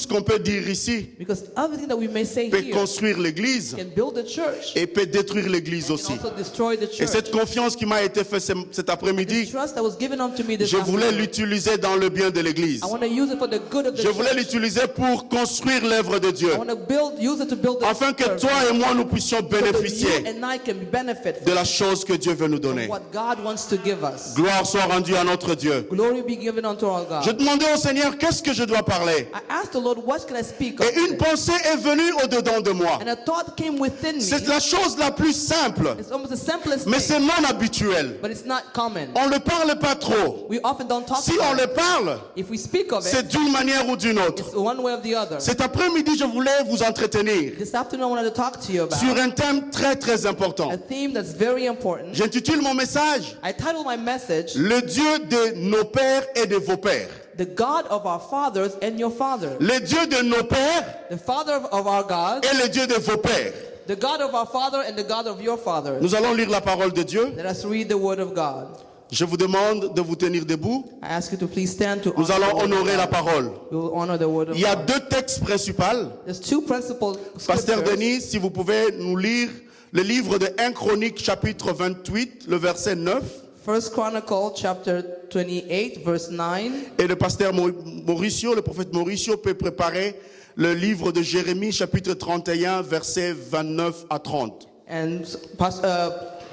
ce qu'on peut dire ici Because everything that we may say peut here construire l'église can build the church et peut détruire l'église and aussi. also destroy the Et church. cette confiance qui m'a été faite cet This après-midi, trust that was given unto me this je voulais afternoon, l'utiliser dans le bien de l'église. I want to use it for the good of the Je voulais church. l'utiliser pour construire l'œuvre de Dieu, I want to use it to build the afin que church, toi et moi nous puissions so that you bénéficier and I can benefit de la chose que Dieu veut nous from donner. what God wants to give us. Gloire soit rendue à notre Dieu. Glory be given unto our God. Je demandais au Seigneur, qu'est-ce que je dois parler? I asked the Lord, what can I speak of Et une today? pensée est venue au-dedans de moi. And a thought came within me. C'est la chose la plus simple, It's almost the simplest mais thing, c'est non habituel. but it's not common. On ne le parle pas trop. We often don't talk Si on about le it. parle, If we speak of c'est it, d'une manière ou d'une autre. it's one way or the other. Cet après-midi, je voulais vous entretenir This afternoon, I wanted to talk to you about sur un thème très très important. a theme that's very important. J'intitule mon message I titled my message, Le Dieu de nos pères et de vos pères. The God of our fathers and your fathers. Le Dieu de nos pères The Father of our God, et le Dieu de vos pères. the God of our father and the God of your fathers. Nous allons lire la parole de Dieu. Let us read the word of God. Je vous demande de vous tenir debout. I ask you to please stand to Nous honor allons the word of honorer la God. parole. We will honor the word of Il y a God. deux textes principaux. There's two principal Pasteur scriptures. Denis, si vous pouvez nous lire le livre de 1 Chronique chapitre 28, le verset 9. First Chronicle chapter 28 verse 9. Et le pasteur Mauricio, le prophète Mauricio peut préparer le livre de Jérémie chapitre 31, versets 29 à 30. And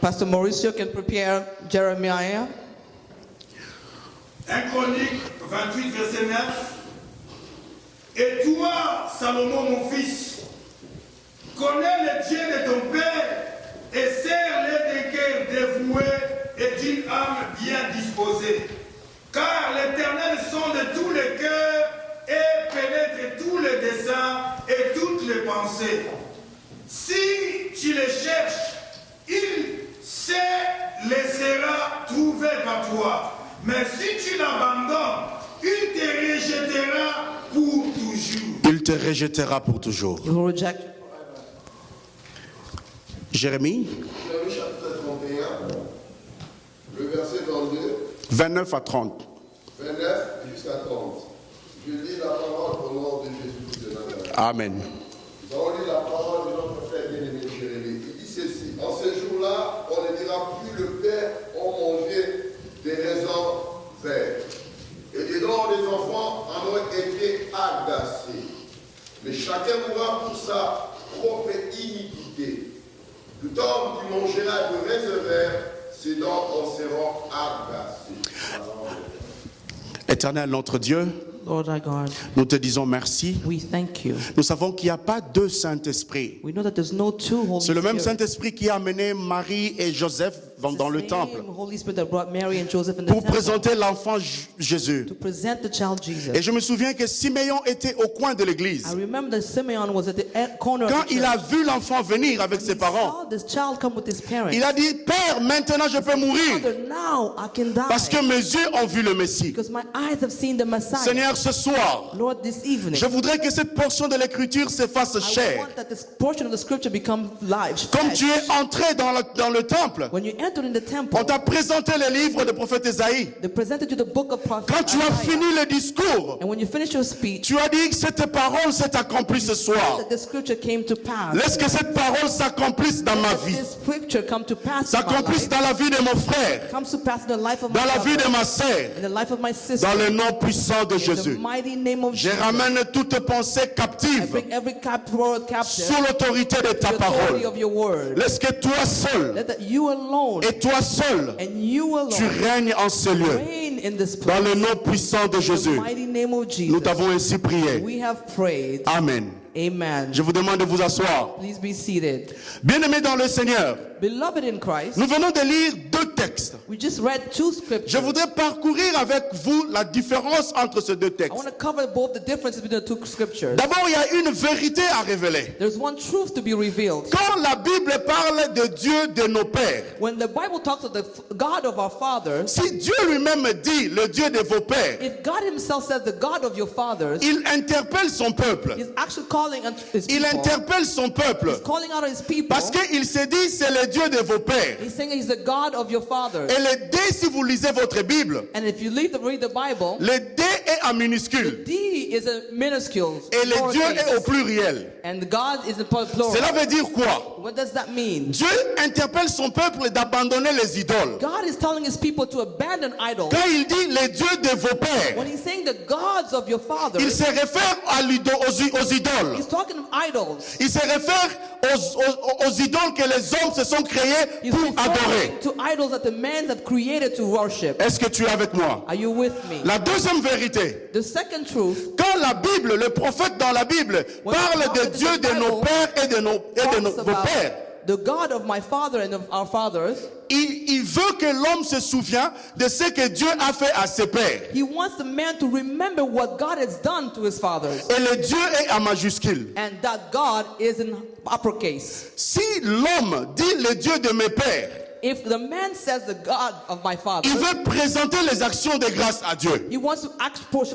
Pastor Mauricio can prepare Jeremiah. 1 Chronique 28, verset 9. Et toi, Salomon, mon fils, connais les dieux de ton père et sers-les d'un cœur dévoué et d'une âme bien disposée. Car l'Éternel sonde tous les cœurs et pénètre tous les desseins et toutes les pensées. Si tu les cherches, il se laissera trouver par toi. Mais si tu l'abandonnes, il te rejettera pour toujours. Il te rejettera pour toujours. He will reject you. Jérémie Jérémie chapitre 31, le verset 22, 29 à 30. 29 jusqu'à 30. Je lis la parole au nom de Jésus de Nazareth. Amen. Nous allons lire la parole de notre frère bien-aimé Jérémie. Il dit ceci: en ce jour-là, on ne dira plus le père ont mangé des raisins verts. Et dedans, les enfants en ont été agacés. Mais chacun mourra pour sa propre iniquité. Tout homme qui mangera de raisins verts, ses dents en seront agacées. Éternel notre Dieu, Lord our God, nous te disons merci. we thank you. Nous savons qu'il n'y a pas deux Saint-Esprit. We know that there's no two Holy C'est le même Spirit. Saint-Esprit qui a amené Marie et Joseph dans le It's the temple same Holy Spirit that brought Mary and Joseph in the pour temple présenter l'enfant Jésus. to present the child Jesus. Et je me souviens que Siméon était au coin de l'église. I remember that Simeon was at the corner Quand of the il church. a vu l'enfant venir avec ses He parents, saw this child come with his parents. il a dit, Père, maintenant je peux mourir Father, now I can die parce que mes yeux ont vu le Messie. because my eyes have seen the Messiah. Seigneur, ce soir, Lord, this evening, je voudrais que cette portion de l'écriture se fasse I chair. want that this portion of the scripture become live. Comme flesh. tu es entré dans le temple, When you entered in the temple, on t'a présenté le livre du prophète Ésaïe. they presented you the book of prophet Quand tu as Isaiah. fini le discours, And when you finish your speech, tu as dit que cette parole s'est accomplie ce soir. that the scripture came to pass. Laisse que cette parole s'accomplisse dans ma Let vie, this scripture come to pass in my s'accomplisse life. dans la vie de mon frère, Comes to pass in the life of dans my la vie de brother, ma sœur, in the life of my sister. dans le nom puissant de In Jésus. the mighty name of Je Jesus. ramène toute pensée I captive bring every word captive sous l'autorité de ta to the authority parole. of your word. Laisse que toi seul Let that you alone et toi seul, and you alone tu règnes en ce lieu. reign in this Dans place. le nom puissant de In Jésus, the mighty name of nous Jesus. t'avons ainsi prié. We have prayed. Amen. Amen. Je vous demande de vous asseoir. Please be seated. Bien-aimés dans le Seigneur, Beloved in Christ, nous venons de lire deux textes. we just read two Je scriptures. voudrais parcourir avec vous la différence entre ces deux I textes. want to cover both the differences between the two scriptures. D'abord, il y a une vérité à révéler. There's one truth to be revealed. Quand la Bible parle de Dieu de nos pères, When the Bible talks of the God of our fathers, si Dieu lui-même dit le Dieu de vos pères, if God himself says the God of your fathers, il interpelle son peuple. he's actually calling on his Il people. interpelle son peuple He's calling out his people. parce qu'il se dit c'est le Dieu de vos pères. He's saying he's the God of your fathers. Et le D, si vous lisez votre Bible, And if you read the Bible, le D est en minuscule. D is a minuscule. Et le Dieu est au pluriel. And God is a plural. Cela veut dire quoi? What does that mean? Dieu interpelle son peuple d'abandonner les idoles. God is telling his people to abandon idols. Quand il dit les dieux de vos pères, When he's saying the gods of your fathers, il se réfère aux idoles. he's talking of idols. Il se réfère aux idoles que les hommes se sont créés He's pour referring adorer. to idols that the men have created to worship. Est-ce que tu es avec moi? Are you with me? La deuxième vérité, The second truth, quand la Bible, le prophète dans la Bible, parle de Dieu de nos pères et de talks vos about pères, the God of my father and of our fathers. il veut que l'homme se souvienne de ce que Dieu a fait à ses pères. He wants the man to remember what God has done to his fathers. Et le Dieu est en majuscule. And that God is in uppercase. Si l'homme dit le Dieu de mes pères, If the man says the God of my fathers, il veut présenter les actions de grâce à Dieu. he wants to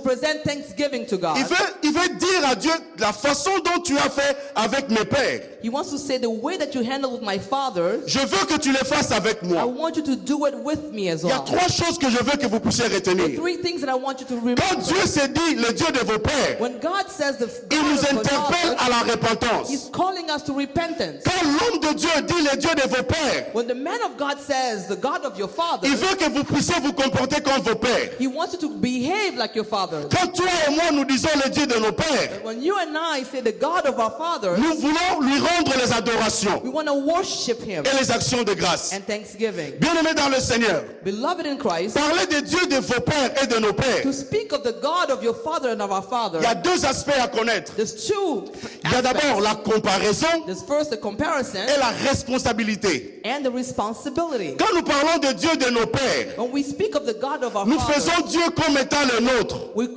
present thanksgiving to God. Il veut dire à Dieu la façon dont tu as fait avec mes pères. He wants to say the way that you handle with my fathers, Je veux que tu le fasses avec I moi. want you to do it with me as Il y a well. trois choses que je veux que vous puissiez retenir. Three things that I want you to Quand remember. Dieu se dit le Dieu de vos pères, When God says the il nous God of interpelle our à fathers, la repentance. He's calling us to repentance. Quand l'homme de Dieu dit le Dieu de vos pères, When the man of God says the God of your fathers, il veut que vous puissiez vous comporter comme vos pères. He wants you to behave like your fathers. Quand toi et moi nous disons le Dieu de nos pères, When you and I say the God of our fathers, nous voulons lui rendre les adorations we want to worship Him et les actions de grâce. and thanksgiving. Bien-aimés dans le Seigneur, Beloved in Christ, parler de Dieu de vos pères et de nos pères, to speak of the God of your father and of our father, il y a deux aspects à connaître. there's two Il y a d'abord aspects. la comparaison There's first the comparison et la responsabilité. and the responsibility. Quand nous parlons de Dieu de nos pères, When we speak of the God of our nous fathers, faisons Dieu comme étant le nôtre. we're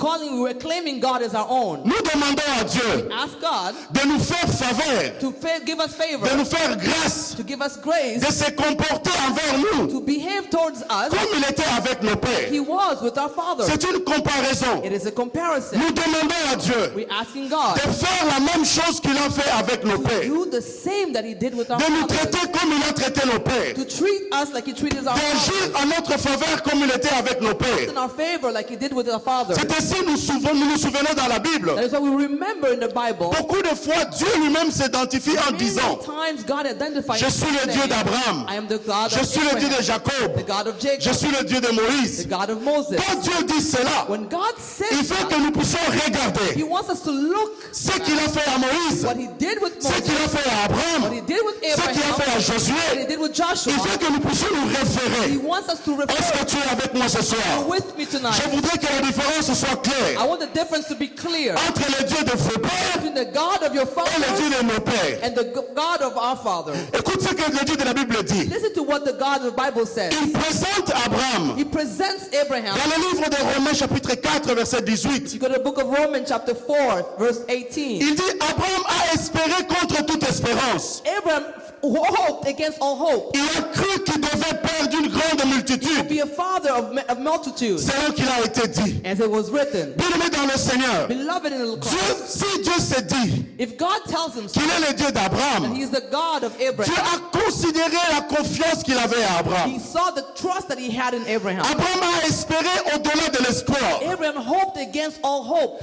claiming God as our own. Nous demandons à Dieu Ask God de nous faire faveur, to give us favor, de nous faire grâce, to give us grace, de se comporter envers nous to behave towards us comme il était avec nos pères. He was with our fathers. C'est une comparaison. It is a comparison. Nous demandons à Dieu We're asking God de faire la même chose qu'il a fait avec nos to pères, do the same that He did with our de nous fathers, traiter comme il a traité nos pères, to treat us like He treated our d'agir fathers, en notre faveur comme il était avec nos pères. in our favor like He did with our fathers. C'est ainsi nous nous souvenons dans la Bible. That is what we remember in the Bible. Beaucoup de fois, Dieu lui-même s'identifie en Many disant, times God identifies je suis le Dieu d'Abraham, I am the God je of suis le Dieu Abraham, de Jacob, the God of je Jacob, suis le Dieu de the Moïse. God of Moses. Quand Dieu dit cela, When God il says veut que that, nous puissions He regarder wants us to look ce qu'il a fait à Moïse, what He did with ce qu'il a Moses, fait à what Abraham, He did with ce qu'il a fait Abraham, à what He Josué. did with Il Joshua. veut que nous puissions nous He référer. wants us to Est-ce que refer tu es avec moi ce soir? with me tonight. Je voudrais que la différence soit I claire want the difference to be clear entre le Dieu de vos pères between the God of your et le Dieu fathers de nos pères. and the God of our fathers. Écoute ce que le Dieu de la Bible dit. Listen to what the God of the Bible says. Il présente Abraham He presents Abraham. dans le livre de Romains chapitre 4 verset 18. You go to the book of Romans chapter 4 verse 18. Il dit Abraham a espéré contre toute espérance. Abraham hoped against all hope. Il a cru qu'il devait perdre une grande multitude. Be a father of multitudes. C'est là qu'il a été dit. As it was written. Bien-aimé dans le Seigneur, Beloved in Dieu, Christ. si Dieu se dit If God tells him so, qu'il est le Dieu that d'Abraham, he is the God of Dieu Abraham, a considéré la confiance qu'il avait à he Abraham. saw the trust that he had in Abraham. Abraham a espéré au-delà de l'espoir. Abraham hoped against all hope.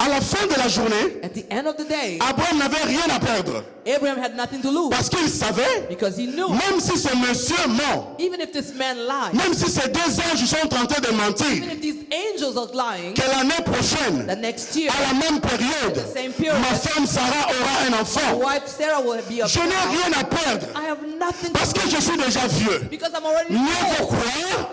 À la fin de la journée, At the end of the day, Abraham n'avait rien à perdre. Abraham had nothing to lose Parce qu'il savait, because he knew même si ce monsieur ment, even if this man lied, même si ces deux anges sont tentés de mentir, even if these angels are lying, que l'année prochaine, the next year, à la même période, the same period, ma femme Sarah aura un my enfant. wife Sarah will be a Je n'ai child. rien à perdre I have nothing parce to que lose je suis déjà vieux. because I'm already Mieux vaut old. croire,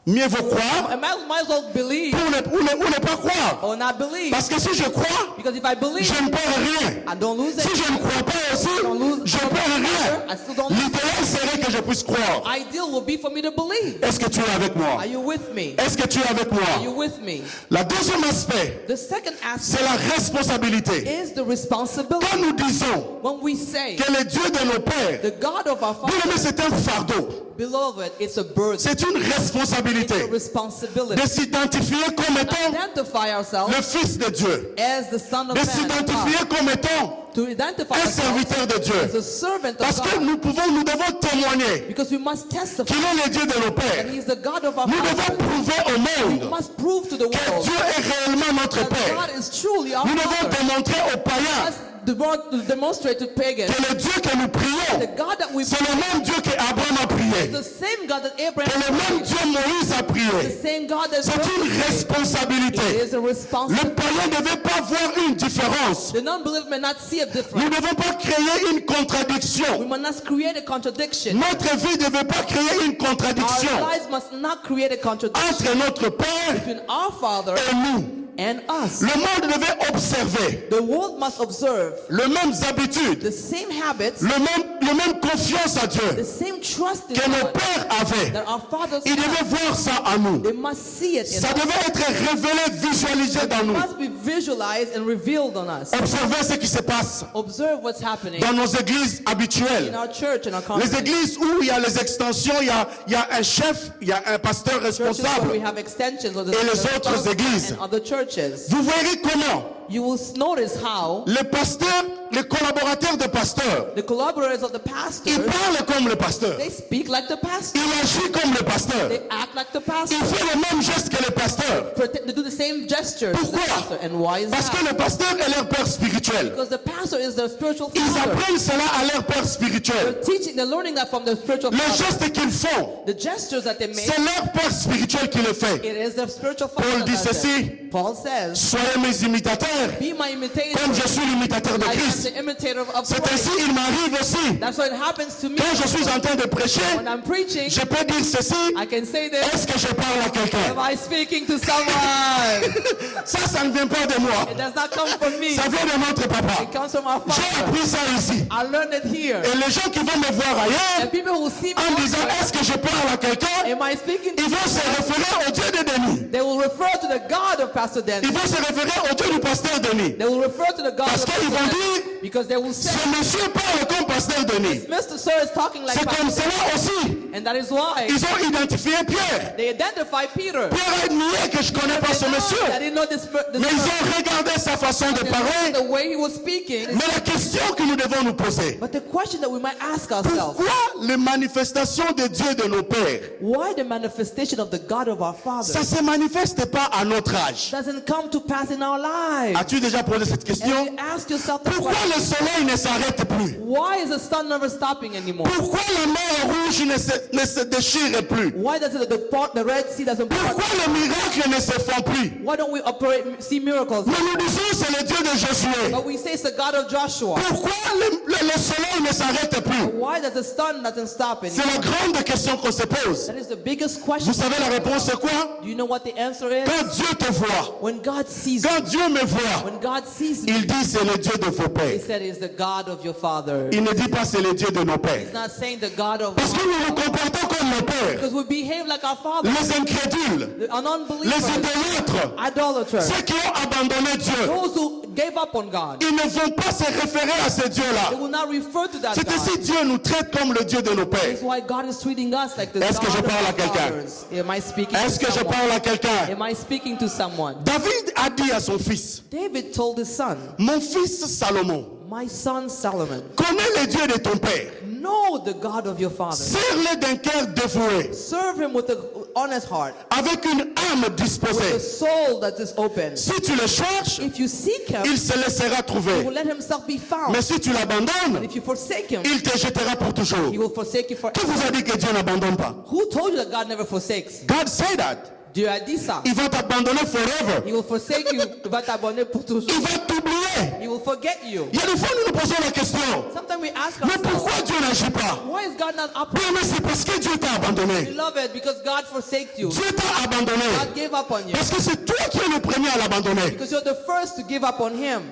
mieux vaut croire I might as well believe ou ne pas croire. or not believe. Parce que si je crois, Because if I believe, je ne perds rien. I don't lose Si it. je ne crois pas aussi, je ne perds rien. I still don't lose it. L'idéal serait que je puisse croire. Ideal will be for me to believe. Est-ce que tu es avec moi? Are you with me? Est-ce que tu es avec Are you moi? with me? Le deuxième aspect, The second c'est aspect la responsabilité. is the responsibility. Quand nous disons When we say que le Dieu de nos pères, the God of our bien aimé, fathers, c'est un fardeau. beloved, it's a burden. C'est une It's a responsabilité responsibility. de s'identifier comme étant Identify ourselves le Fils de Dieu, as the Son of de Man. s'identifier comme étant To identify un ourselves serviteur de as a Dieu. servant Parce of que God. nous devons témoigner Because we must testify qu'il est le Dieu de nos that pères. He is the God of our Nous devons fathers. prouver au We monde must prove to the que world Dieu est réellement notre that Père. God is truly our Nous devons Father. démontrer aux païens Let's demonstrate to pagans que le Dieu que nous the prions, God that we c'est le même Dieu qu'Abraham a prié, the same God that que Abraham le même prayed, Dieu Moïse a the prié. same God that C'est une Moses responsabilité. prayed. It is a Le responsibility. païen ne devait pas voir une différence. The non-believer may not see a Nous difference. ne devons pas créer une We contradiction. must not create a contradiction. Notre vie ne devait pas créer une Our contradiction lives must not create a contradiction entre notre Père between our Father et nous. and us. Le monde devait observer The world must observe les mêmes habitudes, the same habits, le même confiance à the Dieu same trust in que nos God pères avaient. that our fathers Ils have. devaient voir ça en nous. They must see it in Ça us. devait être révélé, visualisé dans It nous. must be visualized and revealed on us. Observez ce qui se passe Observe what's happening dans nos églises in habituelles. our church and our Les congregation. églises où il y a les extensions, il y a un chef, il y a un pasteur Churches where we responsable. have extensions of the Et les the autres spouses églises. and other churches. Vous verrez comment You will notice how les pasteurs, les collaborateurs de pasteurs, the collaborators of the ils pastors, parlent comme le pasteur. they speak like the pastor. Ils agissent comme le pasteur. They act like the pastor. Ils font les mêmes gestes que le pasteur. They do the same gestures as the Pourquoi? pastor. And why is Parce que that? le pasteur est leur père spirituel. Because the pastor is their spiritual Ils father. apprennent cela à leur père spirituel. They're learning that from their spiritual Les father. gestes qu'ils font, The gestures that they make, c'est leur père spirituel qui le fait. it is their spiritual father. Paul that dit does it. ceci: Paul says, soyez mes imitateurs, be my imitator. comme je suis l'imitateur de I am Christ. the imitator of C'est ainsi, Christ. il m'arrive aussi. That's what happens to me. Quand je suis en train de prêcher, When I'm preaching, je peux dire ceci: I can say this. est-ce que je parle à Am quelqu'un? I speaking to someone? Ça ne vient pas de moi. It does not come from me. Ça vient de notre papa. It comes from our J'ai Father. appris ça ici. I learned it here. Et les gens qui vont me voir And ailleurs, people who see me en disant elsewhere, est-ce que je parle à quelqu'un, am I speaking ils to vont se référer au Dieu de Denis. They will refer to the God of Pastor Dennis. Ils vont se référer au Dieu du pasteur Denis. They will refer to the God Parce of qu'ils Pastor vont Dennis. dire, Because they will say, ce monsieur parle comme pasteur Denis. Mr. Sir is talking like C'est comme Pastor cela aussi. And that is why Ils ont identifié Pierre. they identify Peter. Pierre a admiré que je ne connais pas ce monsieur. I didn't know this Mais ils ont regardé sa façon de parler. the way he was speaking. Mais la question que nous devons nous poser, But the question that we might ask ourselves, pourquoi les manifestations de Dieu de nos pères, why the manifestation of the God of our Father ça ne se manifeste pas à notre âge? doesn't come to pass in our lives? As-tu déjà posé cette And question? you ask yourself the Pourquoi question, le soleil ne s'arrête plus? why is the sun never stopping anymore? Pourquoi la mer rouge ne se déchire plus? Why does the Red Sea doesn't Pourquoi part? les miracles ne se font plus? Why don't we see miracles? Mais nous disons c'est le Dieu de Josué. But we say it's the God of Joshua. Pourquoi le soleil ne s'arrête plus? Why does the sun doesn't stop C'est anymore? la grande question qu'on se pose. That is the biggest question. Vous savez la réponse c'est quoi? Do you know what the answer is? Quand Dieu te voit, When God sees you, quand Dieu me voit, when God sees me, il dit c'est le Dieu de vos he pères. said it's the God of your father. Il ne dit pas c'est le Dieu de nos pères. He's not saying the God of Parce que nous nous comportons comme nos pères. because we behave like our father. Les incrédules, An les unbeliever, idolâtres, idolaters, ceux qui ont abandonné Dieu, those who gave up on God. ils ne vont pas se référer à ce They Dieu-là. will not refer to that C'est God. ainsi Dieu nous traite comme le Dieu de nos pères. That's why God is treating us like the Est-ce que God je of parle à our quelqu'un? fathers. Am I speaking Est-ce to que je someone? parle à quelqu'un? Am I speaking to someone? David a dit à son fils, David told his son, mon fils Salomon, my son Solomon, connais le Dieu de ton père. know the God of your father. Sers-le d'un cœur dévoué, Serve him with an honest heart, avec une âme with a disposée. soul that is open. Si tu le cherches, If you seek him, il se laissera he trouver. will let himself be found. Mais si tu l'abandonnes, But if you forsake him, il te jettera pour toujours. he will forsake you Qui forever. vous a dit que Dieu n'abandonne pas? Who told you that God never forsakes? God say that. Dieu a dit ça. Il va t'abandonner forever. He will forsake you. Il va t'abandonner pour toujours. Il va t'oublier. He will forget you. Il y a des fois, nous nous posons la question, Sometimes we ask mais ourselves, pourquoi Dieu n'agit pas? why is God not Oui, operating? mais c'est parce que Dieu t'a abandonné. Beloved, because God forsaked you. Dieu t'a abandonné. God gave up on you. Parce que c'est toi qui es le premier à l'abandonner. Because you're the first to give up on him.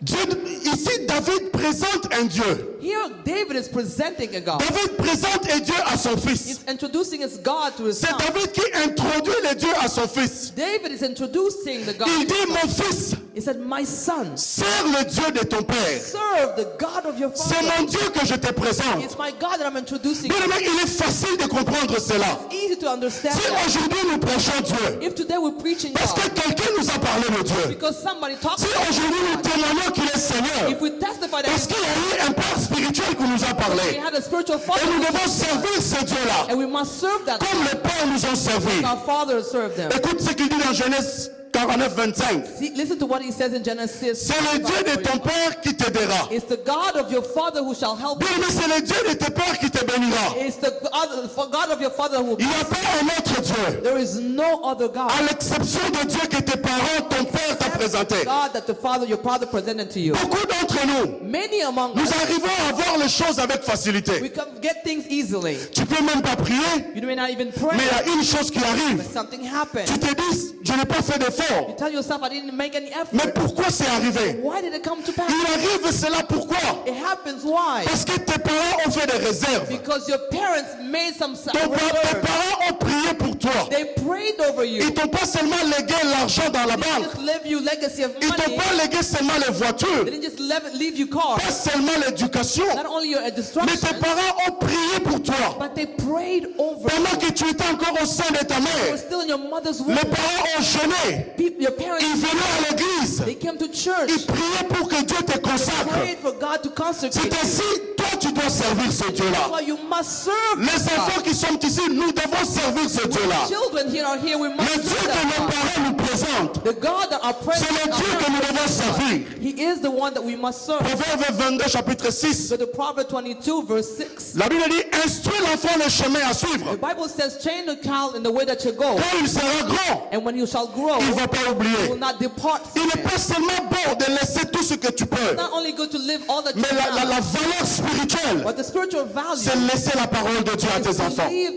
Dieu, ici, David présente un Dieu. Here, David is presenting a God. David présente un Dieu à son fils. He's introducing his God to his C'est son. David qui introduit le Dieu à son fils. David is introducing the God. Il dit, mon fils, He said, my son, sers le Dieu de ton père. serve the God of your C'est father. mon Dieu que je te présente. It's my God that I'm introducing. Bien aimé, il est facile de comprendre cela. It's easy to understand Si that. aujourd'hui nous prêchons Dieu, If today we're preaching parce que God, quelqu'un nous a parlé de Dieu. because somebody talks Si about aujourd'hui nous God, témoignons qu'il est Seigneur, if we testify that parce qu'il y a eu un père spirituel qui nous a we parlé, had a spiritual et father, nous devons servir ce Dieu-là, and we must serve that comme God. les pères nous ont servi. Our father served them. Écoute ce qu'il dit dans Genèse 49, 25. See, listen to what he says in Genesis. C'est le Dieu de ton père qui t'aidera. It's the God of your father who shall help Bien, you. mais c'est le Dieu de tes pères qui te bénira. It's the God of your father who Il n'y a pas un autre Dieu. There is no other God. À l'exception de Dieu que tes parents, ton père t'a présenté. God that your father presented to you. Beaucoup d'entre nous, Many among nous us, arrivons à voir les choses avec we facilité. can get things easily. Tu peux même pas prier, You may not even mais pray, il y a une chose qui arrive. but something happened. Tu te dis, je n'ai pas fait d'effort. You tell yourself, I didn't make any Mais effort. pourquoi c'est arrivé? Why did it come to pass? Il arrive cela pourquoi? It happens. Why? Parce que tes parents ont fait des réserves. Because your parents made some Tes reserves. parents ont prié pour toi. They prayed over you. Ils t'ont pas seulement légué l'argent dans la They didn't banque. just leave you legacy of Ils t'ont money. pas légué seulement les voitures. They didn't just leave you cars. Pas seulement l'éducation. Not only your Mais tes destruction, parents ont prié pour toi. but they prayed over Pendant you. que tu étais encore au sein de ta You mère, were still in your mother's womb. les parents ont jeûné. Your parents, Ils venaient à l'église. they came to church. Ils priaient pour que Dieu te consacre. Prayed for God to consecrate C'est you. ainsi, toi tu dois servir ce That's Dieu-là. why you must serve Les God. enfants qui sont ici, nous devons servir ce Dieu-là. Children here are here. We must Le Dieu serve que nos that God. parents nous présentent, The God that our c'est present le Dieu que nous devons servir. He is the one that we must serve. Proverbe 22, chapitre 6. So the Proverbs 22 verse 6. La Bible dit, instruis l'enfant le chemin à suivre. The Bible says, train the child in the way that you go, Quand il sera grand, and when you shall grow, il ne va pas you will oublier. not depart Il from n'est it. pas seulement bon de laisser tout ce que tu peux, It's not only good to live all that you mais la have, valeur spirituelle, but the spiritual value c'est laisser la parole de Dieu à is tes to enfants. leave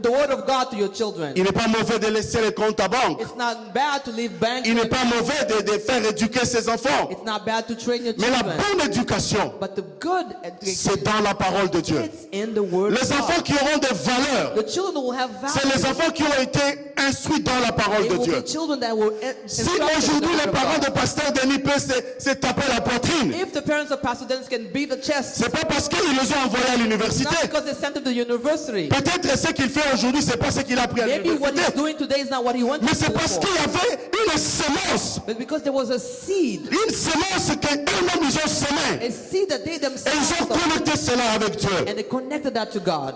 the word of God to your children. Il n'est pas mauvais de laisser les comptes à banque. It's not bad to leave bank. Il n'est pas mauvais de faire éduquer ses enfants. It's not bad to train your Mais la children. bonne éducation, But the good education, c'est dans la parole de Dieu. it's in the word Les of enfants God. qui auront des valeurs, The children will have c'est value. les enfants qui ont été instruits dans la parole They de will Dieu. be children that will Si instruct in aujourd'hui the les word of parents God. de pasteur Denis peuvent se taper la poitrine, If the parents of Pastor Dennis can beat the chest, c'est pas parce qu'ils les ont envoyés à l'université. not because they sent him to university. Peut-être ce qu'il fait aujourd'hui, c'est pas ce qu'il a appris à Maybe what he's l'université. doing today is not what he went Mais to c'est school parce for. qu'il y avait une semence. But because there was a seed Qu'eux-mêmes ils ont semé. a seed that they Et ils themselves ont connecté cela avec Dieu. and they connected that to God.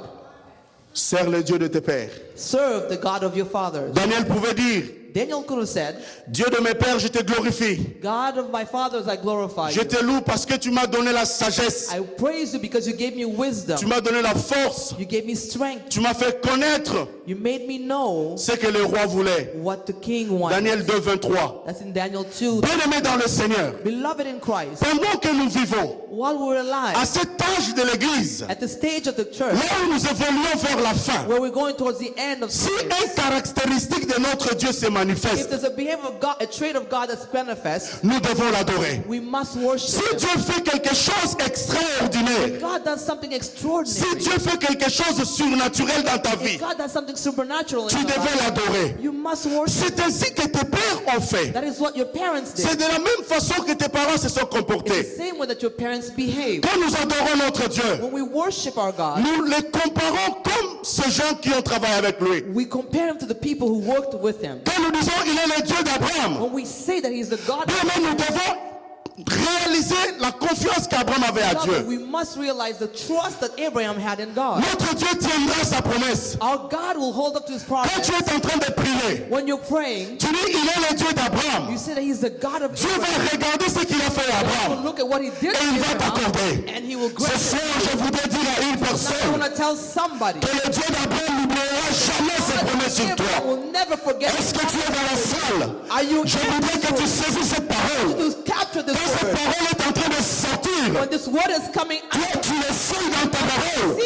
Sers le Dieu de tes pères. Serve the God of your fathers. Daniel pouvait dire, Daniel could have said, Dieu de mes pères, je te glorifie. God of my fathers, I glorify Je you. te loue parce que tu m'as donné la sagesse. I praise you because you gave me wisdom. Tu m'as donné la force. You gave me strength. Tu m'as fait connaître You made me know ce que le roi voulait. what the king wanted. Daniel 2, 23. That's in Daniel 2. Bien-aimés dans le Seigneur, Beloved in Christ, pendant que nous vivons while we're à alive, cet âge de l'Église, at the stage of the church, là où nous évoluons vers la fin, where we're going towards the end of si time, une caractéristique de notre Dieu se if manifeste, there's a behavior of God, a trait of God that's manifest, nous devons l'adorer. we must Si worship Him. Dieu fait quelque chose d'extraordinaire, God does something si extraordinary. Dieu fait quelque chose de surnaturel dans ta vie, If God does something supernatural tu in your devais life, l'adorer. you must worship. C'est ainsi que tes pères ont fait. That is what your parents did. C'est de la même façon que tes parents se sont It's comportés. the same way that your parents behave. Quand nous adorons notre Dieu, When we worship our God, nous les comparons comme ces gens qui ont travaillé avec lui. we compare Him to the people who worked with Him. Quand nous disons il est le Dieu d'Abraham, When we say that He's the God bien of même nous devons réaliser la confiance qu'Abraham avait à God, Dieu. we must realize the trust that Abraham had in God. Notre Dieu tiendra sa promesse. Our God will hold up to His Quand promise. tu es en train de prier, When you're praying, tu dis il est le Dieu you d'Abraham. say that He's the God of Dieu va Abraham. regarder ce qu'il a fait à God will Abraham. look at what He did Et to il va Abraham, t'accorder. and He will Ce grant soir, it. je voudrais dire à une Now I personne want to tell somebody, que le Dieu d'Abraham n'oubliera jamais ses promesses sur toi. Abraham will never forget. Est-ce que tu es dans la salle? Are you Je voudrais que tu saisisses cette parole. to capture this Quand cette word? parole est en train de sortir, When this word is coming toi, out, tu le sais dans ta parole.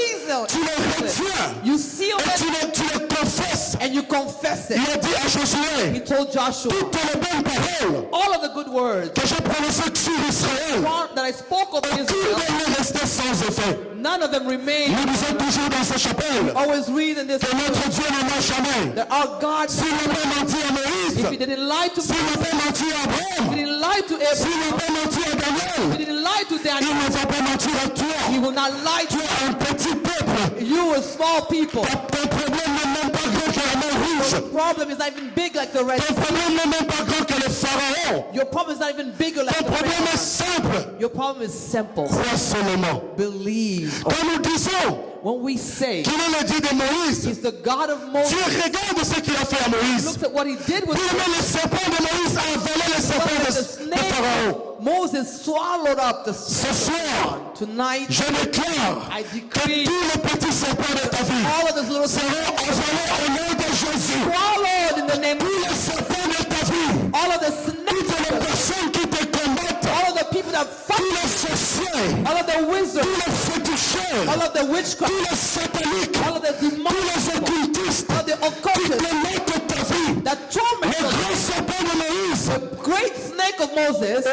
Tu le retiens. you seal Et it tu le confesses. and you confess Il it. a dit à He Josué, told Joshua, toutes les bonnes paroles all of the good words que j'ai prononcées sur Israël, that I spoke of aucune Israel, n'est restée sans effet. none of them remain. Nous disons toujours dans ces chapelles Always read in this que notre Dieu ne ment jamais. that our God, S'il n'a pas menti à if He Moïse, didn't lie to s'il n'a Moses, pas menti à He Abraham, didn't lie to s'il Abraham, n'a pas menti à He Daniel, didn't lie to il Daniel, ne va pas mentir à He toi. will not lie Tu to es un petit peuple. you, a small people. Ton problème n'est même pas grand que la mer rouge. The problem is not even big like the Red Ton Sea. problème n'est même pas grand que le Pharaon. Your problem is not even bigger like Ton the problème est Pharaoh. simple. Your problem is simple. Crois seulement. Believe. Quand nous disons When we say qu'il est le Dieu de Moïse, He's the God of Moses, Dieu regarde ce qu'il a fait à Moïse. looks at what He did with Pour le serpent de Moïse a avalé le the serpent de Pharaon. Moses swallowed up the Ce soir, Tonight, je déclare I que decree tous les petits serpents de ta vie all of those little seront avalés au nom de Jésus. swallowed in the name Tous les serpents de ta vie, all of the toutes les snakes, personnes qui te combattent, all of the people that tous fight, les sorciers, all of the tous wizards, les féticheurs, all of the witchcraft, tous les sataniques, all of the tous demonic, les occultistes all of the qui occultists te mettent ta vie. that Le torment us. grand serpent de Moïse, The great snake of Moses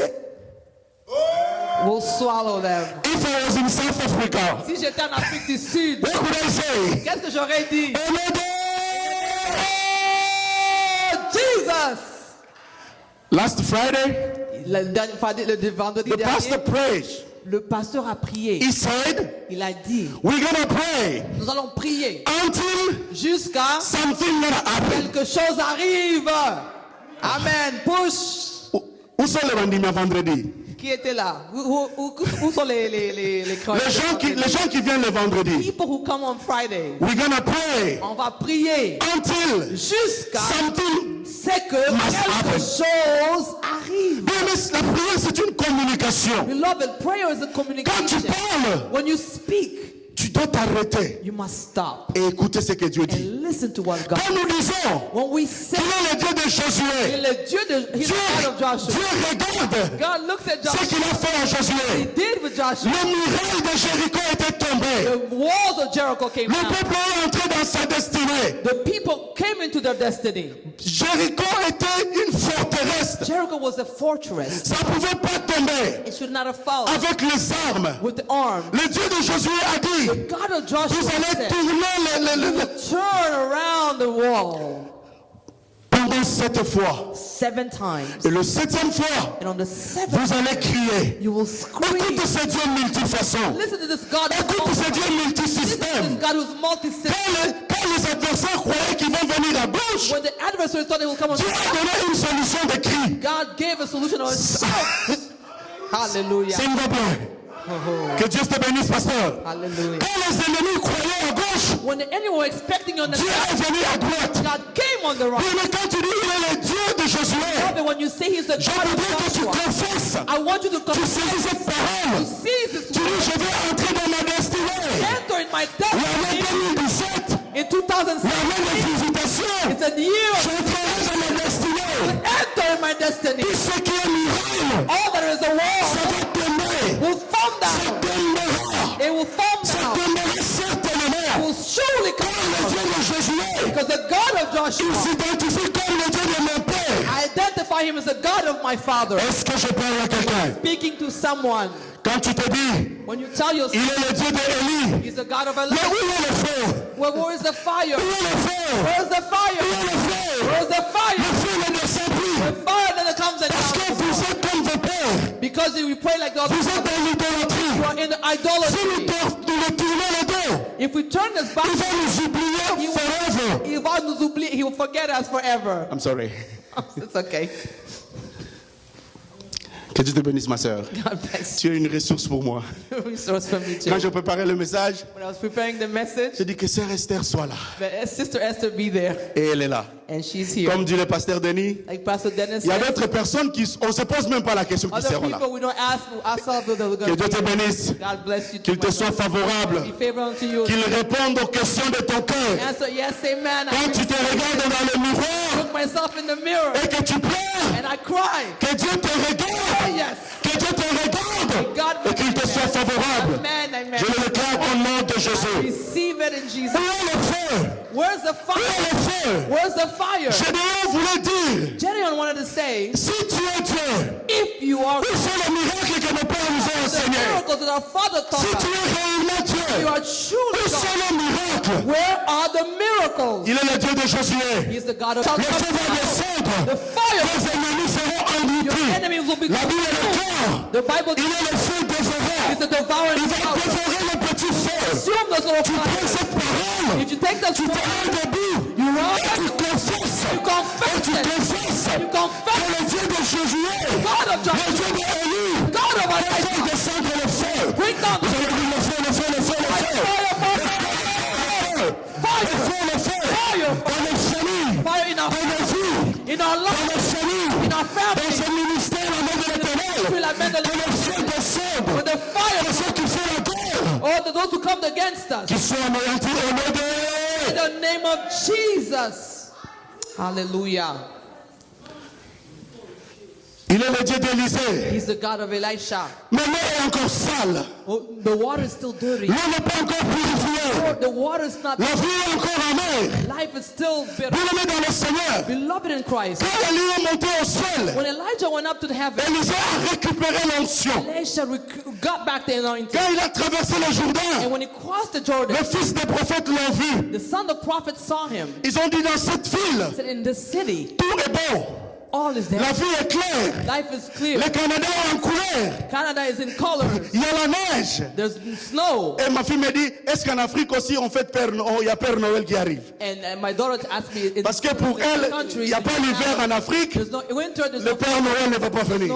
will swallow them. if I was in South Africa, Si j'étais en Afrique du Sud, what could I say? qu'est-ce que j'aurais dit? Au nom de- Oh, Jesus! Last Friday, Le vendredi the pastor dernier, prayed. le pasteur a prié. He said, Il a dit, we're going to pray nous allons prier until jusqu'à something gonna happen. quelque chose arrive. Amen. Push. Où sont les bandits vendredi? Qui était là? Où sont les chroniques? Les gens qui viennent le vendredi. People who come on Friday. We're gonna pray On va prier until jusqu'à something. c'est que must happen. quelque chose arrive. Oui, mais la prière c'est une communication. Beloved, prayer is a Quand tu communication. parles, When you speak, tu dois t'arrêter you must stop et écouter ce que Dieu dit. and listen to what God. Quand nous disons When we say, qu'il est le Dieu de il est Josué, le Dieu de, he's Dieu, the God of Joshua. Dieu regarde God looks at ce Joshua. qu'il a fait à He Josué. did with Joshua. Le muraille de Jéricho était tombé. The walls of Jericho came Le down. peuple est entré dans sa destinée. The people came into their destiny. Jéricho était une forteresse. Jericho was a fortress. Ça ne pouvait pas tomber It should not have fallen avec les armes. with the arms. Le Dieu de Josué a dit, The God of Joshua vous allez said, tourner turn around the wall pendant 7 fois. 7 times. Et le 7e fois, And on the 7th, vous allez crier. you will scream. Écoute ce Dieu multifaçon. Listen to this God who's Écoute ce Dieu multi- Listen to this multisystème. God who's multi-system. Quand les adversaires croyaient qu'ils vont venir à gauche, When the adversaries thought they will come on Dieu the a side, donné une solution de cri. God gave a solution on shout. Hallelujah. S'il vous plaît. Que Dieu te bénisse, pasteur. Hallelujah. Quand les ennemis croyaient à gauche, When the enemy were expecting you on the Dieu side, est venu à droite. God came on the Oui, right. mais quand tu dis il est le Dieu de Josué, But when you say he's the je God voudrais que of tu Joshua, confesses. I want you to Tu confess. saisis cette parole. You seize this Tu dis word. je vais entrer dans ma destinée. Enter in my L'année destiny 2017, in 2007. l'année de visitation, It's a year of j'entrerai dans ma destinée. enter in my destiny. Tout ce qui est muraille, All that is a ça wall va tomber. will fall Ça down. tombera. It will fall Ça down. tombera It certainement. will surely come Le down. Dieu de Josué, Because the God of il Joshua, s'identifie comme le Dieu de mon père. I identify him as the God of my father. Est-ce que je parle à quelqu'un? Speaking to someone, Quand tu te dis, when you tell il yourself est le Dieu d'Élie, he's the God of mais Elijah, où est le feu? where is the fire? Où est le feu? Where's the Où fire? est le feu? Where's the Le fire? feu ne descend plus. The fire that comes and Parce que down. vous êtes comme vos pères. Because we pray like God. Vous êtes dans You l'idolâtrie. are in the Si idolatry. nous le tournons le dos, If we turn this back, il va nous oublier forever. he va nous oublier. He will forget us forever. I'm sorry. It's okay. Que Dieu te bénisse, ma sœur. God bless Tu es une ressource pour moi. you. Resource for me too. Quand je préparais le message, When I was preparing the message, j'ai dit que sœur Esther soit là. the Sister Esther be there, Et elle est là. and she's here. Comme dit le pasteur Denis, Like Pastor Dennis il y a said, d'autres personnes qui, on ne se pose même pas la question qui other seront là. people we don't ask ourselves whether we're Que going Dieu te to be. bénisse. God bless you. Qu'il te soit favorable. Be favorable to you. Qu'il réponde aux questions de ton cœur. Answer yes, amen. Quand tu te regardes dans le miroir look myself in the mirror et que tu pleures, and I cry. que Dieu te Oh regarde. yes. Que Dieu te regarde God et qu'il te soit favorable. Amen, amen. Je le déclare au nom de Jésus. Receive it in Jesus. Où est le feu? Where's the Où est fire? le feu? Where's the fire? Gédéon voulait dire, Gedeon wanted to say, si tu es Dieu, if you are où sont les miracles que nos pères nous ont the enseignés? miracles that our father Si taught tu us, es réellement you Dieu, are truly où sont God. les miracles? Where are the miracles? Il est le Dieu de Josué. He's the God of Le feu va the descendre. fire. Tes ennemis seront Your engloutis. enemies will be La Bible est consumed. claire. The Bible Il est le feu dévorant. is the devouring Il va power. dévorer le petit feu. Consume those little Tu prends fires. cette parole. If you take those Tu te fires, mets debout. you Et run, tu confesses. you Et tu confess it. confesses You que confess le Dieu de Josué, God of le Joshua, Dieu d'Élie, God of fait Elijah, descendre le feu. bring down Vous allez dire le feu, le feu, le feu, le feu. Le feu dans nos familles, fire in our dans nos vies, in our dans life, nos familles, in our dans family. ce ministère, la main de l'Éternel. Que le feu descende. With the fire, Que ceux qui font la guerre, all those who come against us, qui soient anéantis au nom in de... the name of Jesus. Hallelujah. Il est le Dieu d'Élisée. He's the God of Elisha. Mais l'eau est encore sale. Oh, the water is still dirty. L'eau n'est pas encore purifiée. The water is not. La vie est encore amère. Life is still bitter. Bien-aimés dans le Seigneur, Beloved in Christ. quand Élie est monté au ciel, When Elijah went up to the heaven, Élisée a récupéré l'onction. Elisha got back the anointing. Quand il a traversé le Jourdain, And when he crossed the Jordan, les fils des prophètes l'ont vu. the son of prophets saw him. Ils ont dit dans cette ville, He said, in this city, tout est bon. all is there. La vie est claire. Life is clear. Le Canada est en couleur. Canada is in colors. Il y a la neige. There's snow. Et ma fille me dit, est-ce qu'en Afrique aussi on fait il y a Père Noël qui arrive? And my daughter asked me, Parce que pour elle, il n'y a pas l'hiver en Afrique. there's no winter, there's Le no, Père Noël ne va pas venir.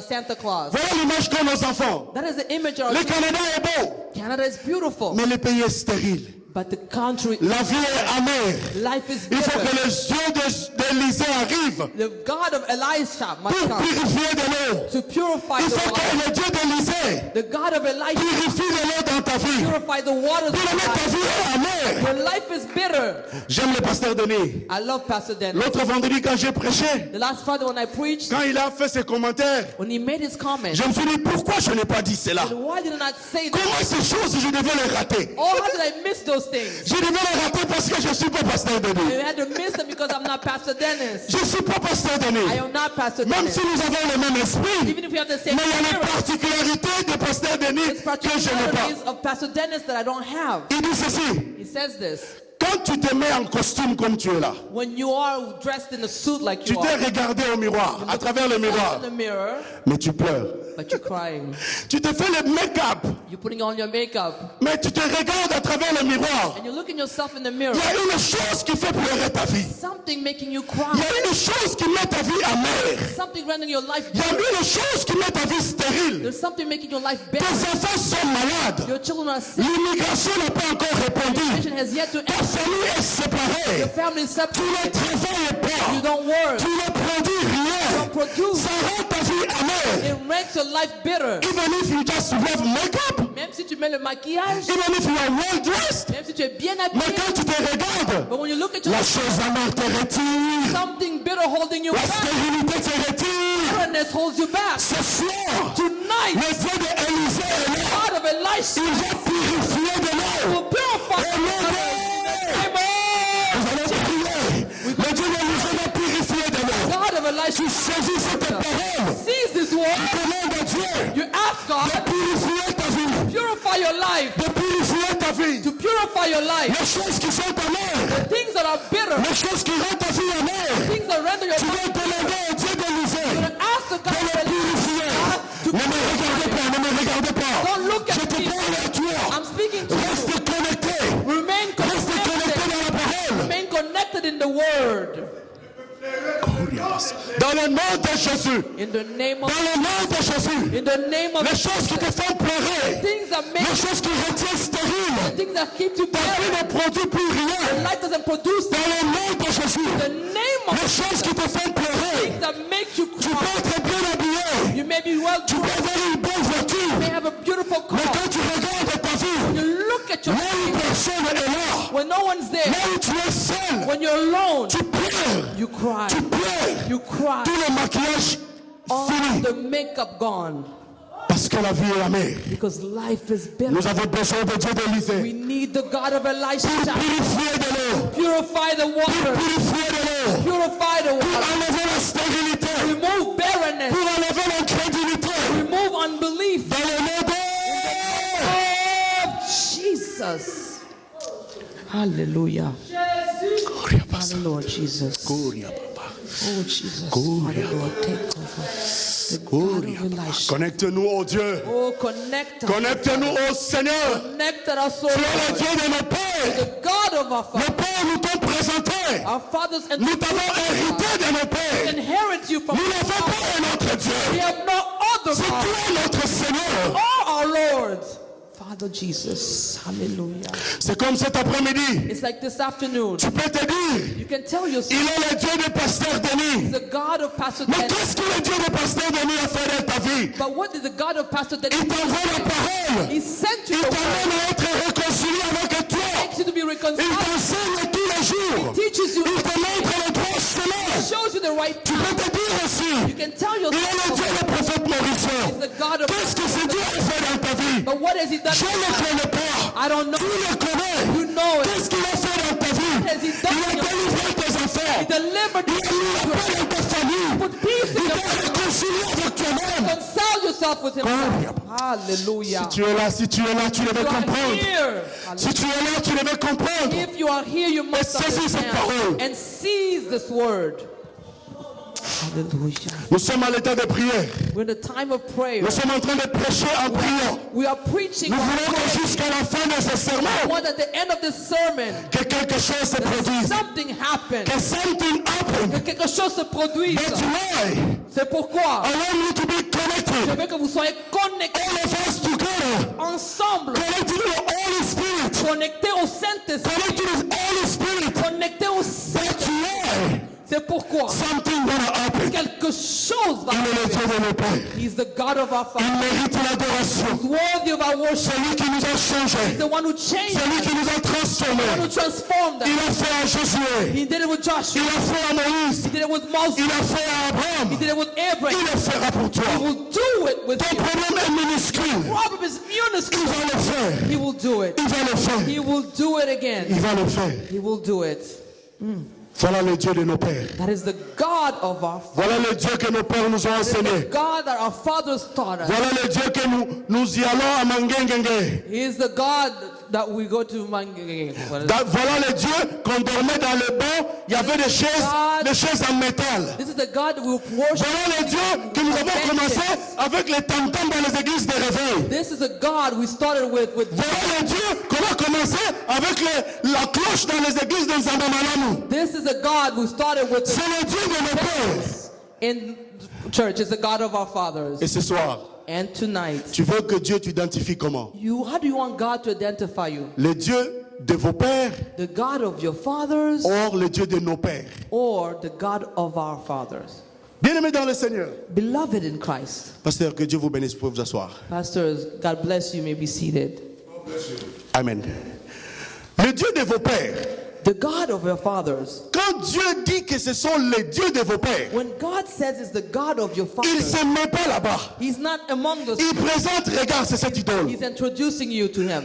Santa Claus. Voilà l'image qu'ont nos enfants. That is the image of Le Canada est beau, Canada is beautiful, mais le pays est stérile. but the country, La vie est amère. life is Il faut bitter. que les yeux d'Élisée arrivent The God of Elisha must pour come purifier de l'eau. to purify Il the faut que water. le Dieu d'Élisée The God of Elisha purifie de l'eau dans ta vie. purify the waters of Bien-aimé, ta life. vie est amère. Your life is bitter. J'aime le pasteur Denis. I love Pastor Dennis. L'autre vendredi quand j'ai prêché, The last Friday when I preached, quand il a fait ses commentaires, when he made his comment, je me suis dit pourquoi je n'ai pas dit cela. why did I not say that? Comment ces choses je devais les rater? Oh, how did I miss those things? Je devais les rater parce que je ne suis pas pasteur I Denis. had to miss them because I'm not Pastor Dennis. Je ne suis pas pasteur I Denis. am not Pastor Même Dennis. si nous avons le même esprit, Even if we have the same mais il y a les spirit, particularités de pasteur Denis there's que je n'ai pas. particularities of Pastor Dennis that I don't have. Il dit ceci, He says this. quand tu te mets en costume comme tu es là, When you are dressed in a suit like tu you t'es are, regardé au miroir, à travers le miroir, in the mirror, mais tu pleures. but you're crying. Tu te fais le make-up, You're putting on your makeup, mais tu te regardes à travers le miroir. and you're looking yourself in the mirror. Il y a une chose qui fait pleurer ta vie. Something making you Il cry. y a une chose qui met ta vie amère. Something rendering your life Il y a bitter. une chose qui met ta vie stérile. There's something making your life bitter. Tes enfants sont malades. Your children are sick. L'immigration n'a pas encore répondu. Nation has yet to Ta end. famille est séparée. Your family is Tu ne separated. travailles pas. You don't work. Tu ne produis rien. Produce. Ça rend ta vie amère. It makes your life bitter. Even if you just wear makeup, Même si tu mets le maquillage, even if you are well dressed, même si tu es bien mais habillé, quand tu te regardes, but when you look at la your chose amère te retire. something bitter holding you La back, stérilité te retire. bitterness holds you back. Ce soir, Tonight, le Dieu d'Élisée est là. God of Elisha Il va purifier de l'eau. will purify Au nom de- Nous allons prier. Le Dieu d'Élisée va purifier de l'eau. God of Elisha Tu saisis cette parole. sees this word. Tu demandes à Dieu You ask de God purifier ta vie. to purify your life, De purifier ta vie. to purify your life. Les choses qui sont amères. Things that are bitter, Les choses qui rendent ta vie amère. things that render your Tu life dois demander au Dieu d'Élisée bitter. Ask the God de of le Elisha purifier. to Ne me regardez pas, ne me regardez pas. Don't look Je at te me. parle à toi. I'm speaking to you. Reste connecté. Remain Reste connecté connected. dans la parole. Remain connected in the word. Dans le nom de Jésus. In the name of Dans le nom de Jésus. in the name of Les choses qui te font pleurer. things that make Les choses qui retiennent stérile. things that keep you Ta vie bitter. ne produit plus rien. Life doesn't produce Dans le nom de Jésus. the name of Les choses qui te font pleurer. things that make you Tu cry. peux être bien habillé. You may be well Tu peux dressed, avoir une bonne voiture. you may have a beautiful Mais car. quand tu regardes ta vie, You look at your là où life personne est là, when no one's there, là où tu es seul, when you're alone, tu pleures. you cry. Tu pleures. You cry. Tout le maquillage All fini. the makeup gone Parce que la vie est amère. because life is bitter. Nous avons besoin de Dieu We d'Élisée. need the God of Elisha to Purifier de l'eau. purify the water, Purifier de l'eau. purify the Pour water, enlever la stérilité. remove barrenness, Pour enlever l'incrédulité. remove unbelief. Dans le nom de... Oh, Jesus. Hallelujah. Hallelujah, Jesus. Oh, Jesus. Hallelujah. Take over. The God of Elisha. Connecte-nous au Dieu. Oh, connect us. Connecte-nous au Seigneur. Connect us, Tu es le Dieu de nos pères. the God God of our Nos fathers. pères nous t'ont présenté. Our fathers and Nous t'avons hérité de nos pères. inherit you from Nous n'avons pas un autre We Dieu. have no other C'est God. toi notre Seigneur. Oh, our Lord. Father Jesus. Hallelujah. C'est comme cet après-midi. It's like this afternoon. Tu peux te dire, You can tell il yourself est le Dieu de Pasteur Denis. the God of Pastor Mais Dennis. qu'est-ce que le Dieu de Pasteur Denis a fait dans ta vie? But what did the God of Pastor Dennis Il t'envoie la parole. He sent you Il the word. t'amène à être réconcilié avec toi. He you to be Il reconciled. t'enseigne tous les jours. Teaches you. Il te montre le droit chemin. Shows you the right Tu peux path. te dire aussi, You can tell il est le Dieu yourself du prophète Mauricio. He's the God of Qu'est-ce que ce Dieu a fait dans ta vie? But what has he done? Je ne le connais pas. I don't know. Tu le connais. You know it. Qu'est-ce qu'il a fait dans ta vie? has he done Il a in your délivré tes enfants. He delivered Il a mis la paix dans ta famille. Put peace in Il your t'a réconcilié avec toi-même. Reconcile yourself with him. Hallelujah. Si tu es là, si tu es là, tu devais You are comprendre. here. Si tu es là, tu devais comprendre. If you are here, you must Et saisis cette parole. understand and seize this word. Hallelujah. Nous sommes à l'état de prière. We're in the time of prayer. Nous sommes en train de prêcher en priant. We are preaching. Nous while voulons que praying. jusqu'à la fin de ce We sermon, want at the end of this sermon que quelque chose se produise. something happen. Que something happen. Que quelque chose se produise. That's why C'est pourquoi I want you to be je connected. veux que vous soyez connectés All of us together. ensemble, Connected to the Holy Spirit. connectés au Saint-Esprit, Connected to the Holy Spirit. connectés au That's Saint-Esprit. why C'est pourquoi something gonna happen. quelque chose va Il est le Dieu arriver. de nos pères. He's the God of our Il fathers. mérite l'adoration. He's worthy of our worship. Celui qui nous a changés. He's the one who changed Celui us. qui nous a The one transformés. who transformed Il us. a fait à Josué. He did it with Joshua. Il a fait à Moïse. He did it with Moses. Il a fait à He Abraham. did it with Abraham. Il le fera pour He toi. will do it with Ton you. problème est minuscule. Problem is Il minuscule. va le faire. He will do it. Il va le faire. He will do it again. Il va le faire. He will do it. Voilà le Dieu de nos pères. That is the God of our fathers. Voilà le Dieu que nos pères nous ont enseigné. God that our fathers taught us. Voilà le Dieu que nous y allons à Mangengenge. He is the God that we go to What is it? Voilà le Dieu qu'on dormait dans le banc. Il y avait des chaises en métal. This is the God that we worship. Voilà le Dieu que nous avons commencé avec les tam-tams dans les églises de réveil. This is the God we started with Voilà le Dieu qu'on a commencé avec la cloche dans les églises de Nzambamalamu. This is the God we started with C'est le Dieu de nos pères. in church. It's the God of our fathers. Et ce soir, And tonight, tu veux que Dieu t'identifie comment? how do you want God to identify you? Le Dieu de vos pères, The God of your fathers or le Dieu de nos pères? or the God of our fathers? Bien-aimés dans le Seigneur. Beloved in Christ. Pasteur, que Dieu vous bénisse. Vous pouvez vous asseoir. Pastors, God bless you. You may be seated. Amen. Le Dieu de vos pères. The God of your fathers. Quand Dieu dit que ce sont les dieux de vos pères, When God says it's the God of your il ne fathers, se met pas là-bas. He's not among us. Il présente, regarde, c'est cette idole. He's introducing you to Him.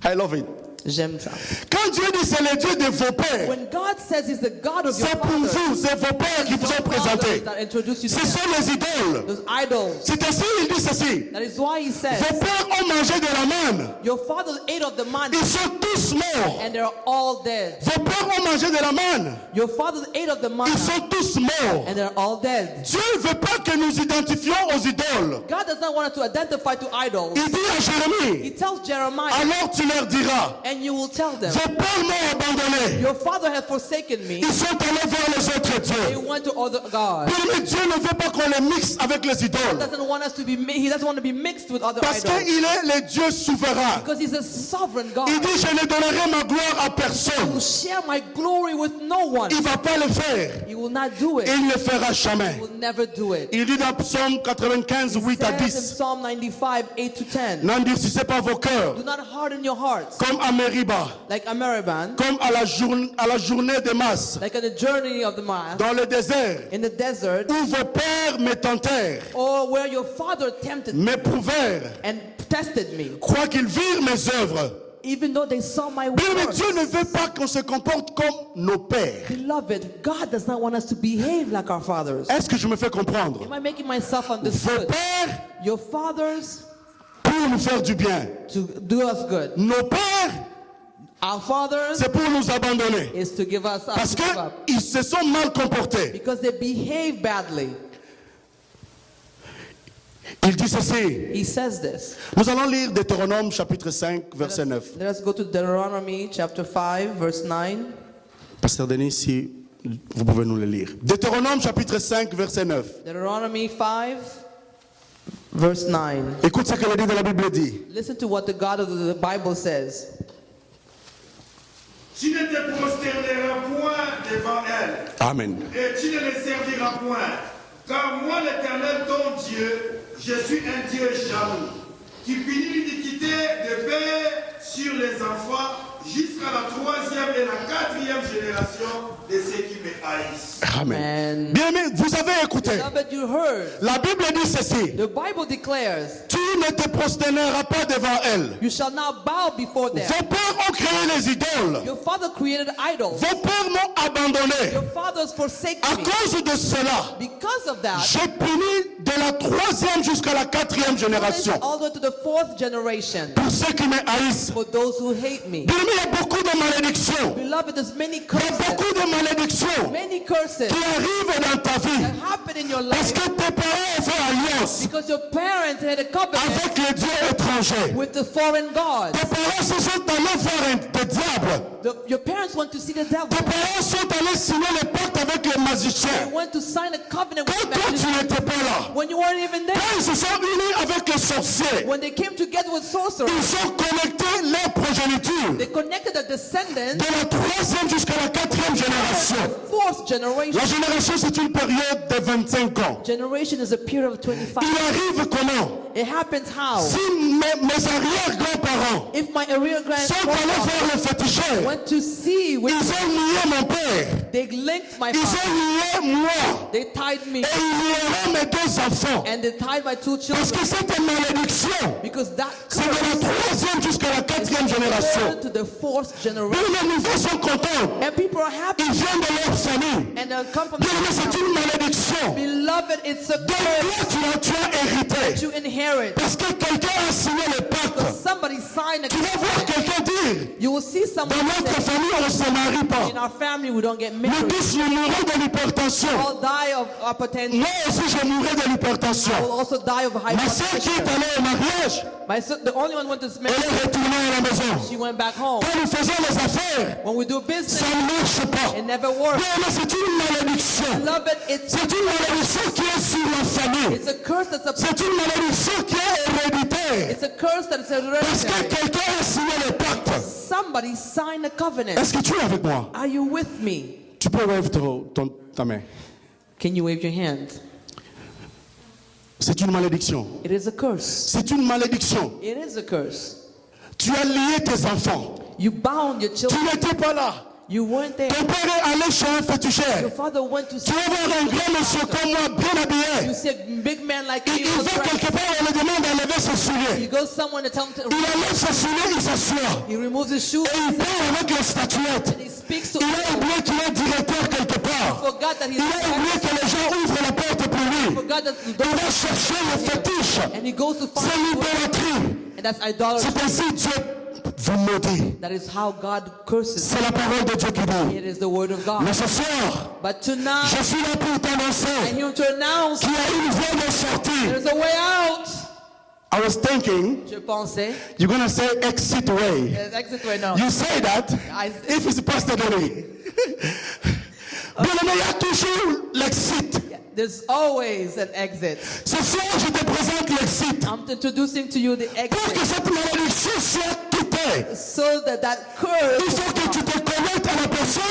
I love it. J'aime ça. Quand Dieu dit c'est le Dieu de vos pères, When God says He's the God of your c'est pour fathers, vous, c'est vos pères qui vous ont your présenté. fathers that introduce you to Ce Him. sont les idoles. Those idols. C'est ainsi, il dit ceci. That is why He Vos says, pères ont mangé de la manne. your fathers ate of the manna Ils sont tous morts. and they're all dead. Vos pères ont mangé de la manne. Your fathers ate of the Ils manna sont tous morts. and they're all dead. Dieu ne veut pas que nous identifions aux idoles. God does not want us to identify to idols. Il dit à He Jérémie, tells Jeremiah, alors tu leur diras, and you will tell them, vos pères m'ont abandonné. your father has forsaken me. Ils sont allés vers les autres They dieux. went to other gods. Mais Dieu ne veut pas qu'on les mixe avec les idoles. Doesn't want us to be. He doesn't want to be mixed with other Parce idols. qu'il est le Dieu souverain. Because He's a sovereign God. Il dit, je ne donnerai ma gloire à I will personne. share my glory with no one. Il ne va pas le faire. He will not do Et it. il ne le fera jamais. He will never do it. Il dit dans Psaume 95, 8 à Says in 10, Psalm 95, 8 to 10. n'endurcissez pas vos cœurs, Do not harden your hearts comme à Meriba, like a Meribah, comme à la journée de masse, like on the journey of the mile, dans le désert, in the desert, où vos pères me tentèrent, or where your father tempted me m'éprouvèrent, and tested me, croient qu'ils virent mes œuvres. even though they saw my Bien, mais works. Dieu ne veut pas qu'on se comporte comme nos pères. Beloved, God does not want us to behave like our fathers. Est-ce que je me fais comprendre? Am I making myself Vos understood? pères Your fathers pour nous faire du bien. to do us good. Nos pères, Our fathers c'est pour nous abandonner. is to give us up, Parce to give up. qu'ils se sont mal comportés. Because they behave badly. Il dit ceci. He says this. Nous allons lire Deutéronome chapitre 5, verset 9. Let us go to Deuteronomy chapter 5, verse 9. Pasteur Denis, si vous pouvez nous le lire. Deutéronome chapitre 5, verset 9. Deuteronomy 5, verse 9. Écoute ce que le livre de la Bible dit. Listen to what the God of the Bible says. Tu ne te prosterneras point devant elle, Amen. et tu ne les serviras point. Car moi, l'Éternel, ton Dieu, je suis un Dieu jaloux, qui punit l'iniquité des pères sur les enfants jusqu'à la 3e et la 4e génération de ceux qui me haïssent. Amen. And Bien aimé, vous avez écouté. beloved, you heard. La Bible dit ceci. The Bible declares, Tu ne te prosterneras pas devant elle. you shall not bow before them. Vos pères ont créé les idoles. Your father created idols. Vos pères m'ont abandonné. Your fathers forsake À me. cause de cela, Because of that, j'ai puni de la 3e jusqu'à la 4e génération. all the way to the 4th generation. Pour ceux qui me haïssent. For those who hate me. Bien aimé, il y a beaucoup de malédictions. Beloved, there's many Il y a curses. beaucoup de malédictions Many curses qui arrivent dans ta vie. that happen in your Parce life que tes parents ont fait alliance because your parents had a covenant avec les dieux étrangers. with the foreign gods. Tes parents se sont allés voir des diables. Your parents went to see the devil. Tes parents sont allés signer les pactes avec les They magiciens. went to sign a covenant with Quand toi tu magicians n'étais pas là, when you weren't even there. quand ils se sont unis avec les sorciers, When they came together with sorcerers, ils ont connecté leur progéniture they connected the descendants de la 3e jusqu'à la 4e génération. of the 4th generation. La génération, c'est une période de 25 ans. Generation is a period of 25. Il arrive comment? It happens how? Si mes arrière-grands-parents If my real sont allés grandparents voir le féticheur, went to see with, ils ont lié mon père, they linked my ils father. ont lié moi, They tied me et ils lieront mes 2 enfants. and they tied my 2 Parce children que cette malédiction, because that c'est de la 3e jusqu'à la 4e génération. curse to the 4th generation. Bien, les nouveaux sont contents. And people are happy Ils viennent de leur famille. and they'll come from Bien, mais c'est the une malédiction. beloved, it's a Donc curse toi, tu as hérité. you inherit. Parce que quelqu'un a signé le pacte. Somebody signed a Tu vas voir covenant. quelqu'un dire, You will see someone dans notre say, famille, on ne se marie pas. in our family we don't get Nous married. tous, nous mourrons de l'hypertension. All die of hypertension. Moi aussi, je mourrai de l'hypertension. I will also die of Ma soeur qui est hypertension. allée au mariage, The only one who went to elle marry, est retournée à la maison. she went back home. Quand nous faisons les affaires, When we do ça business, ne marche pas. it never works. Bien, mais c'est une malédiction. Beloved, it's C'est une malédiction qui est sur la famille. a curse that's a C'est une malédiction qui est héréditaire. it's a curse that is Parce que hereditary. quelqu'un a signé le pacte. Somebody signed a covenant. Est-ce que tu es avec moi? Are you with me? Tu peux wave ta main. Can you wave your hand? C'est une malédiction. It is a curse. C'est une malédiction. It is a curse. Tu as lié tes enfants. You bound your Tu children. n'étais pas là. You weren't there. Ton père est allé chez un Your féticheur. father went to Tu see. vas voir un grand monsieur comme moi, bien habillé. You see a big man like Il you. va quelque part, on le demande d'enlever ses souliers. You go somewhere to tell him to. Il enlève ses souliers, il s'assoit. He removes his shoes Et il part avec les statuettes. and he speaks to Il a oublié qu'il est directeur quelque part. forgot that he's Il a oublié que les gens ouvrent la porte pour lui. forgot that Il va chercher le fétiche. and he goes to C'est find l'idolâtrie. and that's idolatry. C'est ainsi Dieu vous maudit. That is how God curses. C'est la parole de Dieu qui dit. It is the word of God. Mais ce soir, But tonight, je suis là pour I'm t'annoncer here to announce qu'il y a une voie de sortie. there's a way out. I was thinking, Je pensais. you're going to say exit way. There's exit way now. You say that I- if it's Pastor Denis. Bien aimé, il y a toujours l'exit. There's always an exit. Ce soir, je te présente l'exit. I'm introducing to you the Pour que exit cette malédiction soit quittée, so that il curse faut que tu te connectes à la personne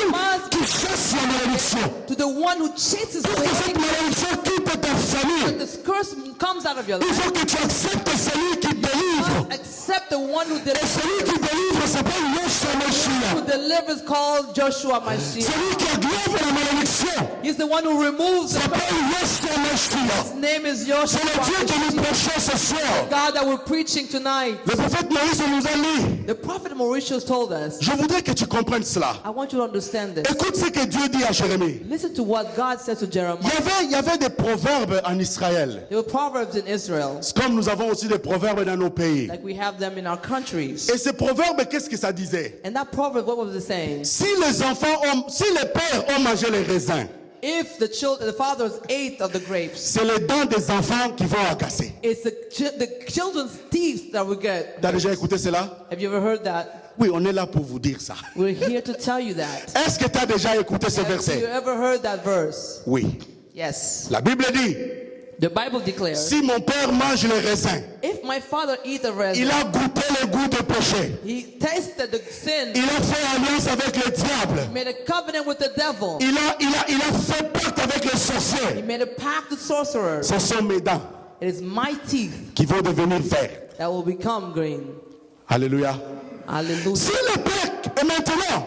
qui chasse la malédiction. to the one who chases Pour que cette away. malédiction quitte ta famille, This curse comes out of your il life. faut que tu acceptes celui qui délivre. Accept the one who Et delivers. celui qui délivre s'appelle Yeshua Who Mashiach. delivers called Joshua Mashiach. Celui qui aggrave la malédiction He's the one who removes the curse. s'appelle Yeshua Mashiach. His name is C'est Joshua le Dieu que nous Mashiach. prêchons ce soir. God that we're preaching tonight. Le prophète Moïse nous a dit, The prophet Mauritius told us, je voudrais que tu comprennes cela. I want you to understand this. Écoute ce que Dieu dit à Jérémie. Listen to what God said to Jeremiah. Il y avait des proverbes en Israël. There were proverbs in Israel, Comme nous avons aussi des proverbes dans nos pays. like we have them in our countries. Et ces proverbes, qu'est-ce que ça disait? And that proverb, what was it saying? Si les pères ont mangé les raisins, If the fathers ate of the grapes, c'est les dents des enfants qui vont agacer. it's the children's teeth that we get. T'as déjà écouté cela? Have you ever heard that? Oui, on est là pour vous dire ça. We're here to tell you that. Est-ce que tu as déjà écouté ce Have you verset? ever heard that verse? Oui. Yes. La Bible dit, The Bible declares, si mon père mange les raisins, if my father eat a il raisin, a goûté le goût de péché. he tasted the sin, Il a fait alliance avec le diable. made a covenant with the devil, Il a fait pacte avec le he sorcier. made a pact with sorcerers. Ce sont mes dents It is my teeth qui vont devenir vertes. that will become green. Alléluia. Hallelujah. Si le père est maintenant,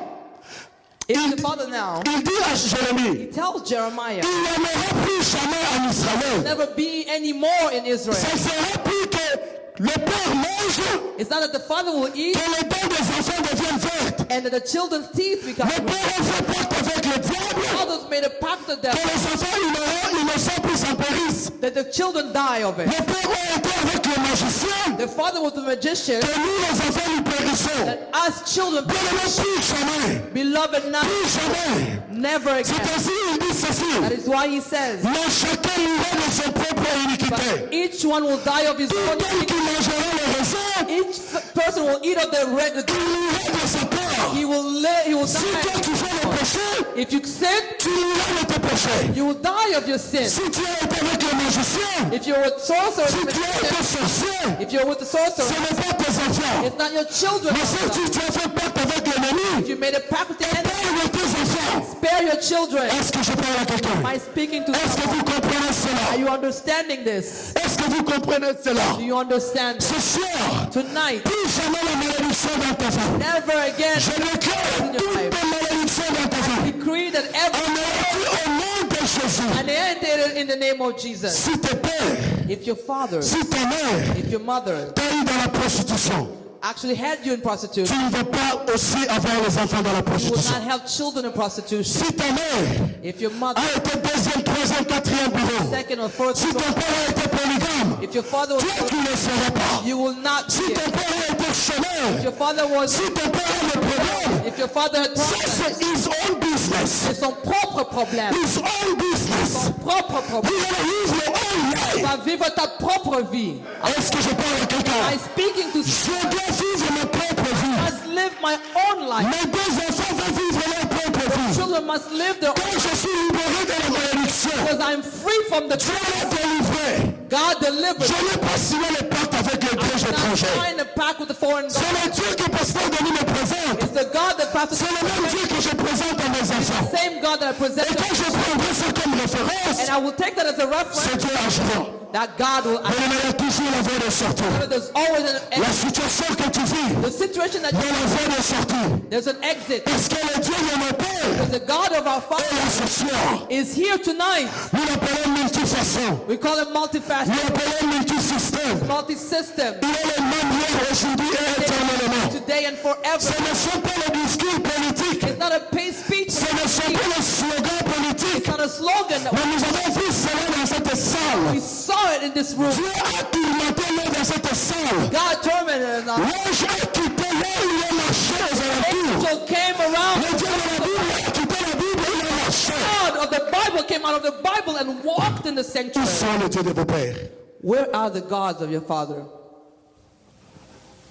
If the father now, il dit à Jérémie, he tells Jeremiah, il n'y en aura plus jamais en Israël. never be any more in Israel. Ça ne sera plus que le père mange, It's not that the father will eat que les dents des enfants deviennent vertes. and that the children's teeth become Le green. père a fait pacte avec le diable, Fathers made a pact with the que devil les enfants innocents plus en périssent. that the children die of it. Le père a été avec le magicien, The father was the magician, que nous les enfants nous périssons. that us children Bien aimé, plus jamais, beloved not plus jamais. never C'est again. ainsi il dit ceci. That is why he says, Mais chacun mourra de son propre iniquité. each one will die of his Tout own homme qui iniquity. mangera le raisin, Each person will eat of the red. il mourra de sa part. He will live. He will Si toi tu fais le die. péché, If you sin, tu mourras de tes péchés. you will die of your sin. Si tu as été avec le magicien, If you're with sorcerers, si tu as été sorcier, if you're with the ce sorcerer, n'est pas tes enfants. it's not your children. Mais si tu as fait pacte avec l'ennemi, You made a pact with the enemy. parle de tes enfants. Spare your children. Est-ce que je parle à quelqu'un? Am I speaking to Est-ce que someone? vous comprenez Are cela? you understanding this? Est-ce que vous comprenez cela? Do you understand Ce soir, tonight? plus jamais la malédiction dans ta vie. Never again Je déclare toutes les malédictions dans ta vie. decree that every On est dit au nom de Jésus. and end it in the name of Jesus. Si tes pères, If your father, si ta mère if your mother t'a eu dans la prostitution, actually had you in prostitution, tu ne vas pas aussi avoir les enfants dans la you will prostitution. not have children in prostitution. Si ta mère If your mother, a été deuxième, troisième, quatrième bureau, second or fourth, si ton père a été polygame, if your father was, toi tu ne le seras pas. you will not Si be ton it. père a été If chômeur, your father was, si ton père a des problèmes, if your father had ça problems, c'est his own business. c'est son propre problème, His own business. son propre He problème. will live your own Tu life. vas vivre ta propre vie. Est-ce que je parle à I'm quelqu'un? speaking to Je dois vivre ma propre vie. must live my own life. Mes deux enfants vont vivre leur propre vie. Children must live their own Quand je suis libéré de la malédiction, because I'm free from the Dieu m'a délivré. God delivered. Je n'ai pas signé le pacte avec les dieux I'm not étrangers. trying to pact with the foreign C'est God. le Dieu que Pasteur Denis me présente. It's the God that passes C'est le même Dieu que je présente à mes enfants. the same God that I Et present quand je prendrai ça comme référence, and I will take that as a reference c'est Dieu agirant. that God will Mais il y a toujours la voie de sortie. there's always La situation que tu vis, the situation that il y a la voie de sortie. there's an exit. Parce que le Dieu de mon Père Because the God of our est Father là ce soir. is here tonight. Nous l'appelons multifaçon. We call him Nous multifaceted, l'appelons multisystème. multi-system, Il est le même hier, aujourd'hui et éternellement. today and forever. Ce ne sont pas les discours politiques. It's not a paid speech. Ce ne sont pas les slogans politiques. It's not a slogan. Mais nous avons vu cela dans cette salle. We saw it in this room. Dieu a tourmenté l'homme dans cette salle. God tormented us. L'ange a quitté là où il a marché aux alentours. Angel came around. Le Dieu de la Bible a quitté la Bible et il a marché. God of the Bible came out of the Bible and walked in the Où sanctuary. sont les dieux de vos pères? Where are the gods of your father?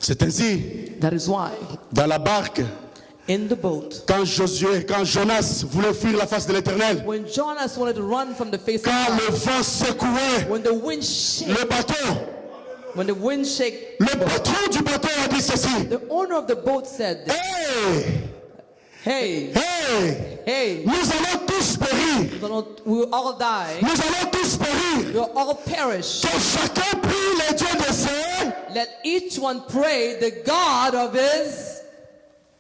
C'est ainsi, That is why dans la barque, in the boat, quand Jonas voulait fuir la face de l'Éternel, when Jonas wanted to run from the face of quand God, le vent secouait when the wind shake, le bateau, when the wind shake, le patron du bateau a dit ceci. the owner of the boat said, Hey, hey, hey, hey, nous allons tous périr. we will all die. Nous allons tous périr. We will all perish. Que chacun prie les dieux de ses. Let each one pray the God of his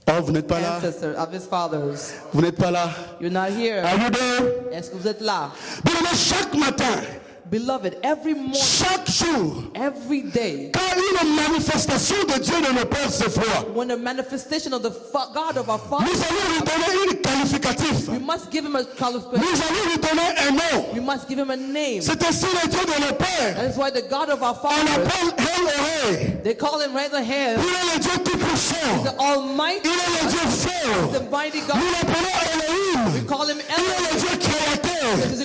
Oh, vous n'êtes pas là? ancestors, of his fathers. Vous n'êtes pas là? You're not here. Are you there? Est-ce que vous êtes là? Bien aimé, chaque matin, Beloved, every morning, chaque jour, every day, quand une manifestation de Dieu de nos pères se voit, when the manifestation of the God of our Father, nous allons lui donner une qualificatif. we must give him a qualification. Nous allons lui donner un nom. We must give him a name. C'est ainsi le Dieu de nos pères. That is why the God of our On Father, l'appelle El-Oreille. they call him right hand, Il est le Dieu tout-puissant. the Almighty, Il est le Dieu fort. the mighty Nous God. l'appelons Elohim. We call him Il est le Elohim. Dieu créateur.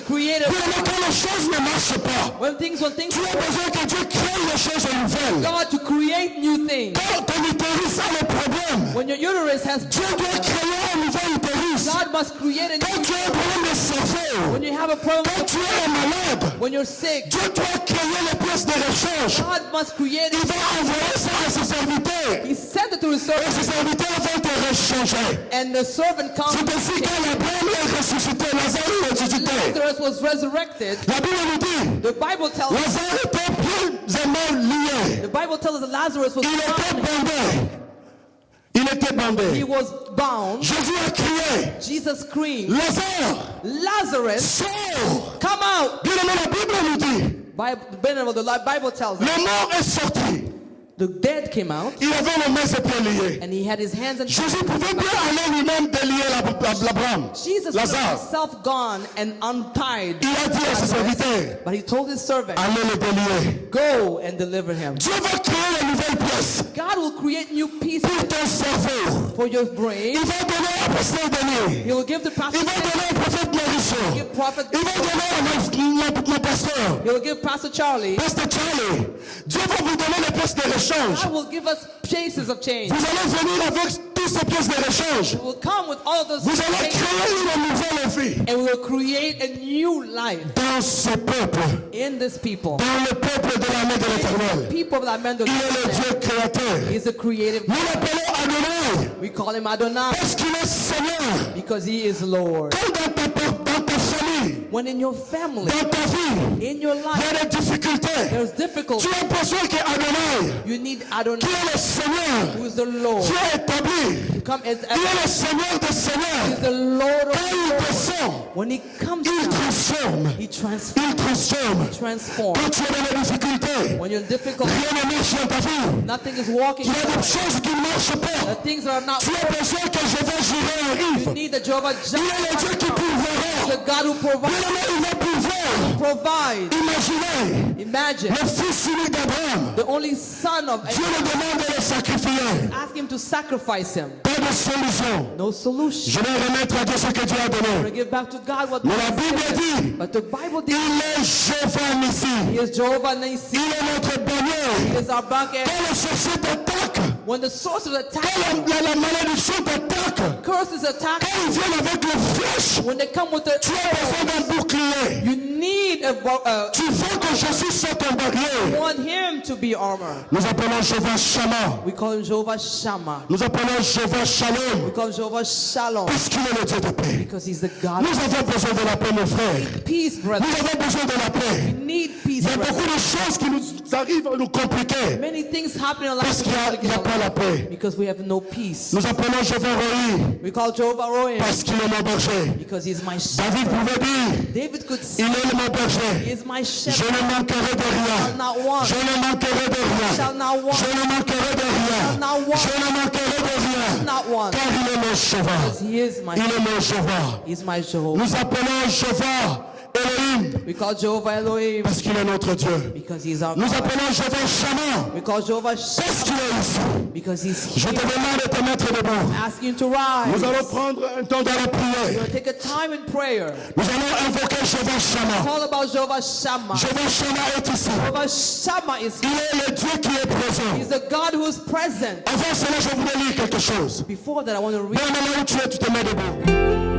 created Bien-aimé, quand les choses ne marchent pas, when things tu as besoin que Dieu crée les choses nouvelles. God to create new things. Quand ton utérus a des problèmes, When your uterus has Dieu doit créer un nouvel utérus. God must create a Quand new tu as un problème de cerveau, when you have a problem quand tu es malade, when you're sick, Dieu doit créer les pièces de rechange. God must create Il it. va envoyer ça à ses serviteurs. He sent it to his Et servant, ses serviteurs vont te rechanger. and the servant comes. C'est ainsi qu'Abraham est ressuscité, Lazare est ressuscité. Lazarus was resurrected. La Bible nous dit, The Bible tells us Lazare était plus lié. the Bible tells us that Lazarus was Il était bound. bandé. Il était He bandé. was bound. Jésus a crié, Jesus screamed, Lazare, Lazarus, sors. come out. Bien aimé, la Bible nous dit, The Bible tells us le mort est sorti. the dead came out, Il avait les mains et pieds liés. and he had his hands and Jésus pouvait bien aller lui-même délier l'Abraham, Jesus could have Lazare. himself gone and untied Il a dit à ses Lazarus, serviteurs, but he told his servant, allez le délier. go and deliver him. Dieu va créer de nouvelles pièces God will create new pieces pour ton cerveau. for your brain. Il va donner à pasteur Denis. He will give the pastor, Il va donner au prophète Mauricio. give prophet, Il va donner à mon pasteur, he will give Pastor Charlie. Pasteur Charlie. Dieu va vous donner les pièces de rechange. God will give us pieces of change. Vous allez venir avec toutes ces pièces de rechange. We will come with all of those Vous allez things, créer une nouvelle vie and we will create a new life dans ce peuple, in this people. dans le peuple de l'armée de l'Éternel. People of that man, Il est le Dieu créateur. He's a creative. Nous l'appelons Adonai We call him Adonai parce qu'il est Seigneur. because he is Lord. Quand dans ta famille, When in your family, dans ta vie, in your il y life, a des difficultés, there's difficulty, tu as besoin que Adonai, you need Adonai, qui est le Seigneur, who is the Lord, Dieu a établi, to come as il est le Seigneur des He is seigneurs. the Lord of Quand il Lords. descend, When he comes il down, transforme. he Il transforms. transforme. Quand tu es dans la difficulté, When you're in difficulty, rien ne marche dans ta vie. nothing is working. Il y a des choses qui ne marchent pas. The things that are not Tu as besoin que Jéhovah Jireh you arrive. need the Jehovah Il est le Dieu qui Jireh, pourvoira. the God who Bien provides. aimé, il va pouvoir. Provide. Imaginez, Imagine le fils unique d'Abraham. the only son of Dieu le demande de le sacrifier. ask him to sacrifice him. Pas de solution. No solution. Je vais remettre à Dieu ce que Dieu a donné. To give back to God what Mais God la has Bible given. dit, But the Bible il did. est Jéhovah Nissi. He is Jehovah Nissi. Il est notre bannière. He is our banner. Quand le sorcier t'attaque, When the sources attack, quand la malédiction t'attaque, curses attack, quand ils viennent avec le flèche, when they come with tu as besoin the d'un bouclier. you need Tu veux que Jésus soit ton barrière. want him to be armor. Nous appelons Jéhovah Shammah. We call him Jehovah Shammah. Nous appelons Jéhovah Shalom. We call him Jehovah Shalom Parce qu'il est le Dieu de paix. because he's the God Nous of avons besoin de la paix, mon frère. peace, brother. Nous avons besoin de la We paix. need peace, Il y a brother. beaucoup de choses qui nous arrivent à nous compliquer. Many things happen in Parce life qu'il n'y a pas la paix. because we have no peace. Nous appelons Jéhovah Roi. We call Jehovah Roy Parce qu'il est mon berger. because he's my shepherd. David pouvait dire, David could say, il est mon he berger. is my Je shepherd. ne manquerai de Shall rien. not want. Je ne manquerai de rien. Shall not want. Je ne manquerai de rien. Shall not want. Je ne manquerai de rien. Not want. Car il est mon Jéhovah. Because he is my Il est mon Jéhovah. He's my Jehovah. Nous appelons Jéhovah Elohim. We call Jehovah Elohim Parce qu'il est notre Dieu. because he's our Nous God. appelons Jéhovah Shammah. We call Jehovah Parce qu'il est ici. because he's Je here. te demande de te mettre debout. Ask him to rise. Nous allons prendre un temps dans la We're prière. going to take a time in prayer. Nous allons invoquer Jéhovah Shammah. Call about Jehovah Shammah. Jéhovah Shammah est ici. Jehovah Shammah is Il est le Dieu qui est présent. He's the God who is present. Avant cela, je voulais lire quelque chose. Before that, I want to read. Dans le moment où tu es, tu te mets debout.